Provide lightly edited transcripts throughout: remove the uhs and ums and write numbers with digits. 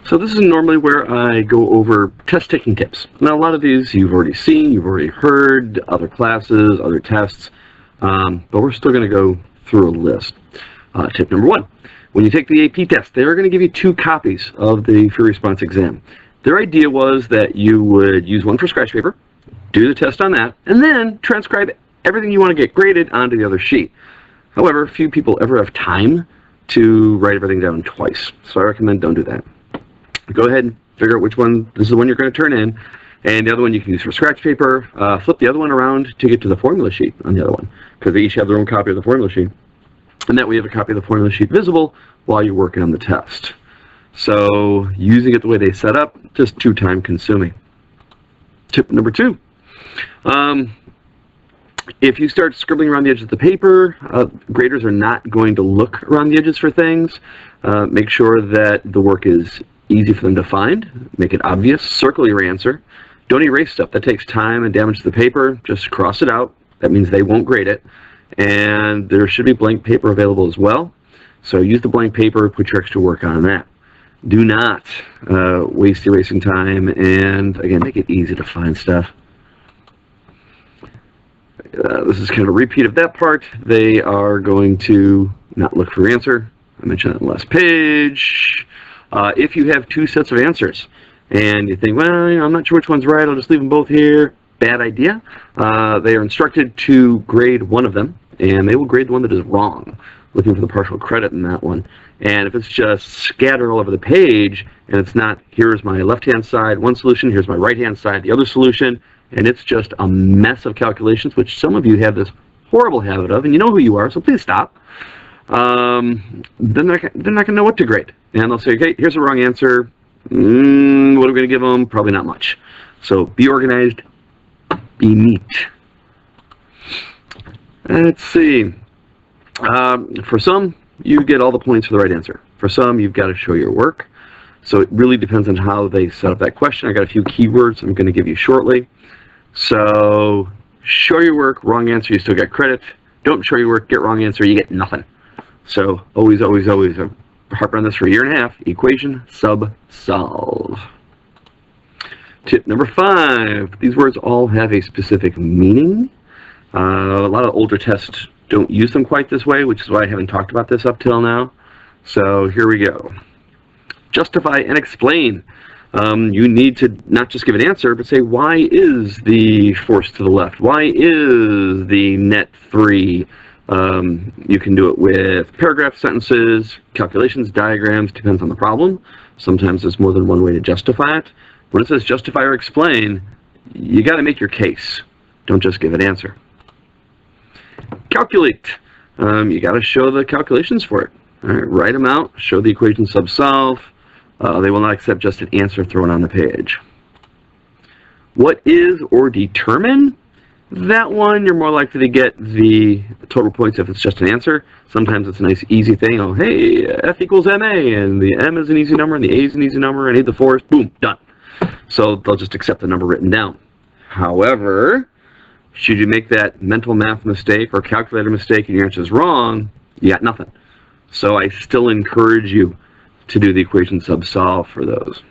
So this is normally where I go over test taking tips. Now a lot of these you've already seen, you've already heard, other classes, other tests, but we're still going to go through a list. Tip number one, when you take the AP test, they're going to give you 2 copies of the free response exam. Their idea was that you would use one for scratch paper, do the test on that, and then transcribe everything you want to get graded onto the other sheet. However, few people ever have time to write everything down twice, so I recommend don't do that. Go ahead and figure out which one, this is the one you're going to turn in, and the other one you can use for scratch paper. Flip the other one around to get to the formula sheet on the other one, because they each have their own copy of the formula sheet. And that way you have a copy of the formula sheet visible while you're working on the test. So using it the way they set up, just too time consuming. Tip number 2. If you start scribbling around the edges of the paper, graders are not going to look around the edges for things. Make sure that the work is easy for them to find. Make it obvious. Circle your answer. Don't erase stuff. That takes time and damage to the paper. Just cross it out. That means they won't grade it. And there should be blank paper available as well. So use the blank paper, put your extra work on that. Do not waste erasing time, and again, make it easy to find stuff. This is kind of a repeat of that part. They are going to not look for your answer. I mentioned that in the last page. If you have 2 sets of answers and you think, well, I'm not sure which one's right, I'll just leave them both here. Bad idea. They are instructed to grade one of them, and they will grade the one that is wrong, looking for the partial credit in that one. And if it's just scattered all over the page, and it's not, here's my left-hand side, one solution, here's my right-hand side, the other solution, and it's just a mess of calculations, which some of you have this horrible habit of, and you know who you are, so please stop. Then they're not going to know what to grade. And they'll say, okay, here's the wrong answer. What are we going to give them? Probably not much. So be organized, be neat. Let's see. For some, you get all the points for the right answer. For some, you've got to show your work. So it really depends on how they set up that question. I got a few keywords I'm going to give you shortly. So show your work, wrong answer, you still get credit. Don't show your work, get wrong answer, you get nothing. So always, always, always, harp on this for a year and a half. Equation, sub, solve. Tip number 5. These words all have a specific meaning. A lot of older tests don't use them quite this way, which is why I haven't talked about this up till now. So here we go. Justify and explain. You need to not just give an answer, but say, why is the force to the left? Why is the net 3? You can do it with paragraph sentences, calculations, diagrams, depends on the problem. Sometimes there's more than one way to justify it. When it says justify or explain, you got to make your case. Don't just give an answer. Calculate. You got to show the calculations for it. All right, write them out, show the equation sub-solve. They will not accept just an answer thrown on the page. What is or determine? That one, you're more likely to get the total points if it's just an answer. Sometimes it's a nice, easy thing. Oh, hey, F equals MA, and the M is an easy number, and the A is an easy number, and I need the force, boom, done. So they'll just accept the number written down. However, should you make that mental math mistake or calculator mistake and your answer is wrong, you got nothing. So I still encourage you to do the equation sub-solve for those.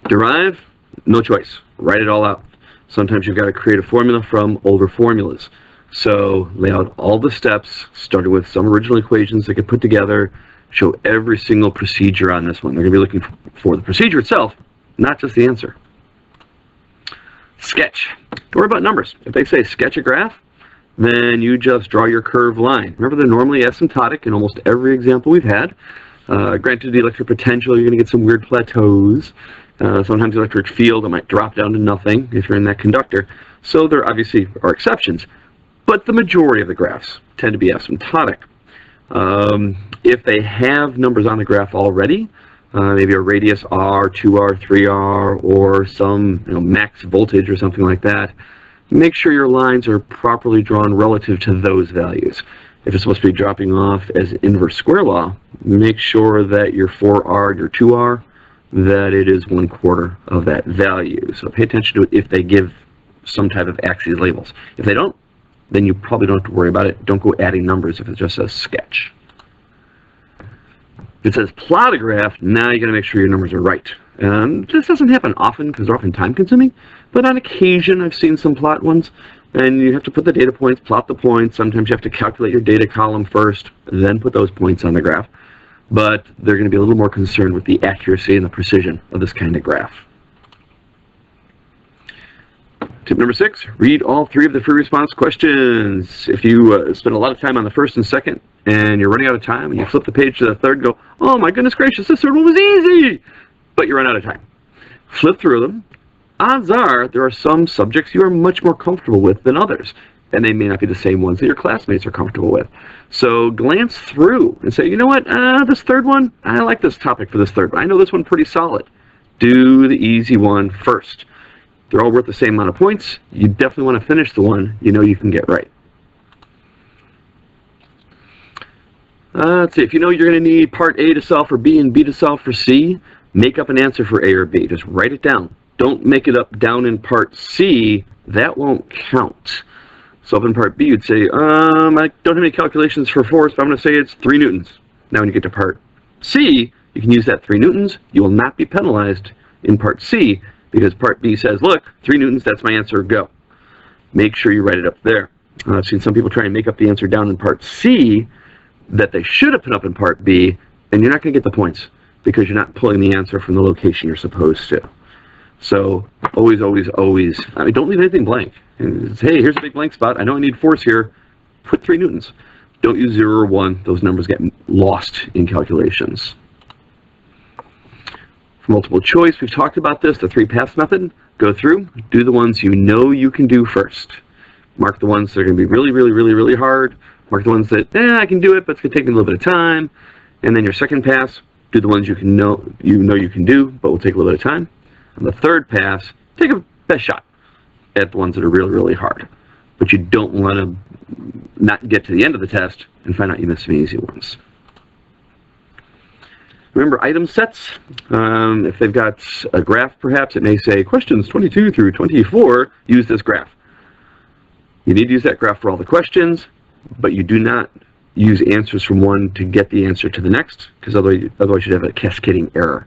Derive, no choice. Write it all out. Sometimes you've got to create a formula from older formulas. So lay out all the steps, starting with some original equations they could put together, show every single procedure on this one. They're going to be looking for the procedure itself, not just the answer. Sketch. Don't worry about numbers. If they say sketch a graph, then you just draw your curved line. Remember, they're normally asymptotic in almost every example we've had. Granted, the electric potential, you're going to get some weird plateaus. Sometimes the electric field, it might drop down to nothing if you're in that conductor. So there obviously are exceptions. But the majority of the graphs tend to be asymptotic. If they have numbers on the graph already, maybe a radius R, 2R, 3R, or some max voltage or something like that, make sure your lines are properly drawn relative to those values. If it's supposed to be dropping off as inverse square law, make sure that your 4R, your 2R, that it is 1/4 of that value. So pay attention to it if they give some type of axes labels. If they don't, then you probably don't have to worry about it. Don't go adding numbers if it just says sketch. If it says plot a graph, now you got to make sure your numbers are right. This doesn't happen often because they're often time consuming, but on occasion I've seen some plot ones, and you have to put the data points, plot the points. Sometimes you have to calculate your data column first, then put those points on the graph. But they're going to be a little more concerned with the accuracy and the precision of this kind of graph. Tip number 6, read all 3 of the free response questions. If you spend a lot of time on the first and second, and you're running out of time, and you flip the page to the third and go, oh my goodness gracious, this third one was easy! But you run out of time. Flip through them. Odds are there are some subjects you are much more comfortable with than others, and they may not be the same ones that your classmates are comfortable with. So glance through and say, you know what, this third one, I like this topic for this third one. I know this one pretty solid. Do the easy one first. They're all worth the same amount of points. You definitely want to finish the one you know you can get right. Let's see, if you know you're going to need part A to solve for B and B to solve for C, make up an answer for A or B. Just write it down. Don't make it up down in part C. That won't count. So up in part B, you'd say, I don't have any calculations for force, but I'm going to say it's 3 newtons. Now when you get to part C, you can use that 3 newtons. You will not be penalized in part C because part B says, look, 3 newtons, that's my answer, go. Make sure you write it up there. I've seen some people try and make up the answer down in part C that they should have put up in part B, and you're not going to get the points because you're not pulling the answer from the location you're supposed to. So always, always, always, don't leave anything blank. And hey, here's a big blank spot. I know I need force here. Put 3 newtons. Don't use 0 or 1. Those numbers get lost in calculations. For multiple choice, we've talked about this, the 3-pass method. Go through, do the ones you know you can do first. Mark the ones that are going to be really, really, really, really hard. Mark the ones that, I can do it, but it's going to take me a little bit of time. And then your second pass, do the ones you know you can do, but will take a little bit of time. On the third pass, take a best shot at the ones that are really, really hard. But you don't want to not get to the end of the test and find out you missed some easy ones. Remember item sets. If they've got a graph, perhaps, it may say, questions 22 through 24, use this graph. You need to use that graph for all the questions, but you do not use answers from one to get the answer to the next, because otherwise you'd have a cascading error.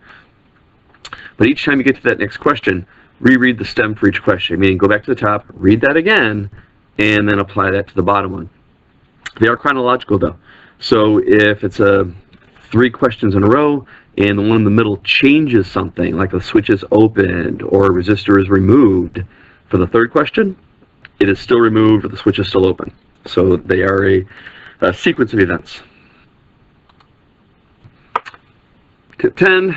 But each time you get to that next question, reread the stem for each question, meaning go back to the top, read that again, and then apply that to the bottom one. They are chronological, though. So if it's 3 questions in a row, and the one in the middle changes something, like the switch is opened or a resistor is removed, for the third question, it is still removed or the switch is still open. So they are a sequence of events. Tip 10,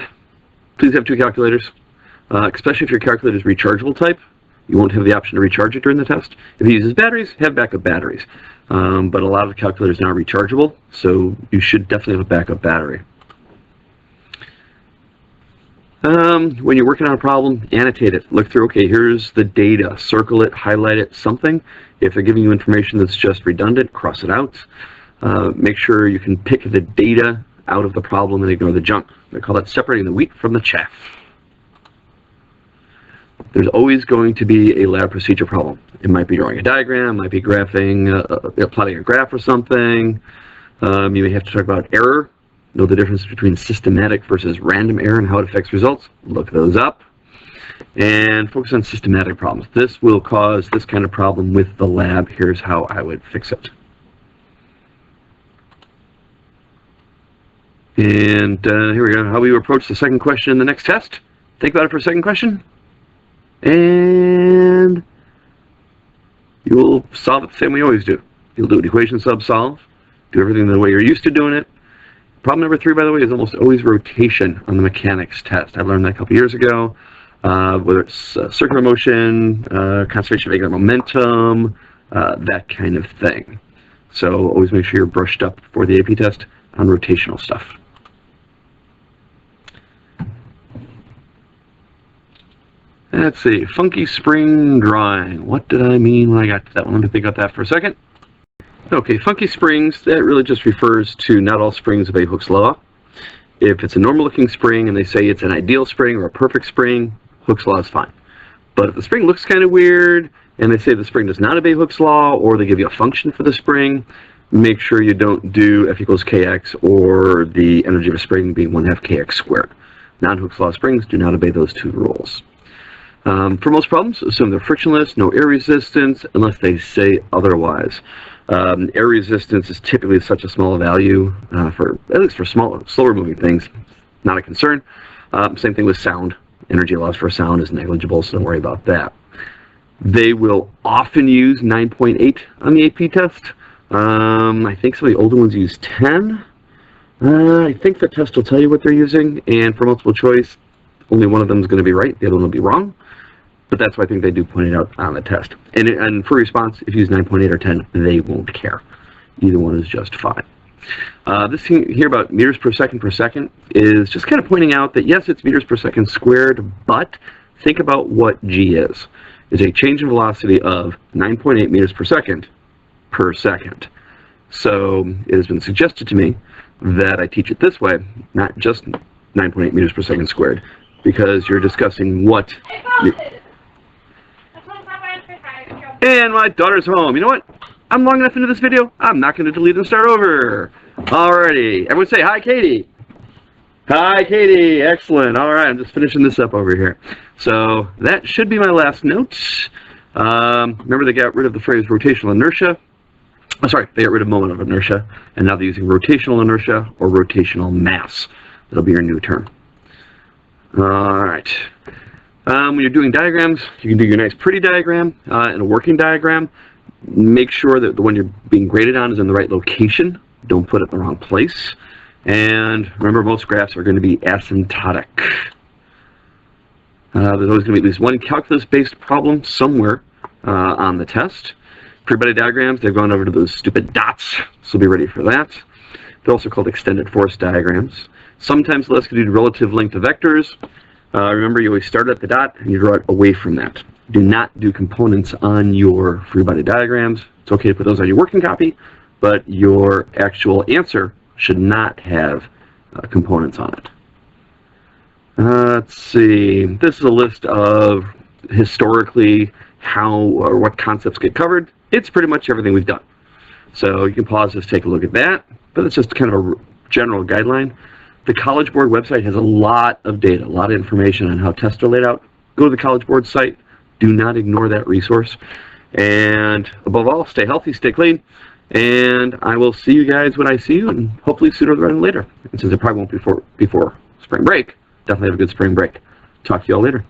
please have 2 calculators, especially if your calculator is rechargeable type. You won't have the option to recharge it during the test. If it uses batteries, have backup batteries. But a lot of calculators now are rechargeable, so you should definitely have a backup battery. When you're working on a problem, annotate it. Look through, okay, here's the data. Circle it, highlight it, something. If they're giving you information that's just redundant, cross it out. Make sure you can pick the data out of the problem and ignore the junk. They call that separating the wheat from the chaff. There's always going to be a lab procedure problem. It might be drawing a diagram, might be plotting a graph or something. You may have to talk about error. Know the difference between systematic versus random error and how it affects results. Look those up. And focus on systematic problems. This will cause this kind of problem with the lab. Here's how I would fix it. And here we go. How we approach the second question in the next test. Think about it for a second question. And you'll solve it the same way you always do. You'll do an equation sub-solve. Do everything the way you're used to doing it. Problem number 3, by the way, is almost always rotation on the mechanics test. I learned that a couple years ago. Whether it's circular motion, conservation of angular momentum, that kind of thing. So always make sure you're brushed up for the AP test on rotational stuff. Let's see, funky spring drawing. What did I mean when I got to that one? Let me think about that for a second. Okay, funky springs, that really just refers to not all springs obey Hooke's law. If it's a normal looking spring and they say it's an ideal spring or a perfect spring, Hooke's law is fine. But if the spring looks kind of weird and they say the spring does not obey Hooke's law, or they give you a function for the spring, make sure you don't do F equals kx or the energy of a spring being 1/2 kx squared. Non-Hooke's law springs do not obey those two rules. For most problems, assume they're frictionless, no air resistance, unless they say otherwise. Air resistance is typically such a small value, at least for slower moving things, not a concern. Same thing with sound. Energy loss for sound is negligible, so don't worry about that. They will often use 9.8 on the AP test. I think some of the older ones use 10. I think the test will tell you what they're using, and for multiple choice, only one of them is going to be right, the other one will be wrong. But that's why I think they do point it out on the test. And for response, if you use 9.8 or 10, they won't care. Either one is just fine. This thing here about meters per second is just kind of pointing out that yes, it's meters per second squared, but think about what g is. It's a change in velocity of 9.8 meters per second. So it has been suggested to me that I teach it this way, not just 9.8 meters per second squared, because you're discussing what... And my daughter's home. You know what? I'm long enough into this video, I'm not going to delete and start over. Alrighty. Everyone say hi, Katie. Hi, Katie. Excellent. Alright, I'm just finishing this up over here. So that should be my last note. Remember they got rid of the phrase rotational inertia. Oh, sorry, they got rid of moment of inertia, and now they're using rotational inertia or rotational mass. That'll be your new term. Alright. When you're doing diagrams, you can do your nice pretty diagram and a working diagram. Make sure that the one you're being graded on is in the right location. Don't put it in the wrong place. And remember, most graphs are going to be asymptotic. There's always going to be at least one calculus-based problem somewhere on the test. Free-body diagrams, they've gone over to those stupid dots, so be ready for that. They're also called extended force diagrams. Sometimes they'll ask you to do relative length of vectors. Remember, you always start at the dot and you draw it away from that. Do not do components on your free body diagrams. It's okay to put those on your working copy, but your actual answer should not have components on it. Let's see. This is a list of historically how or what concepts get covered. It's pretty much everything we've done. So you can pause this, take a look at that, but it's just kind of a general guideline. The College Board website has a lot of data, a lot of information on how tests are laid out. Go to the College Board site. Do not ignore that resource. And above all, stay healthy, stay clean. And I will see you guys when I see you, and hopefully sooner rather than later. And since it probably won't be before spring break, definitely have a good spring break. Talk to you all later.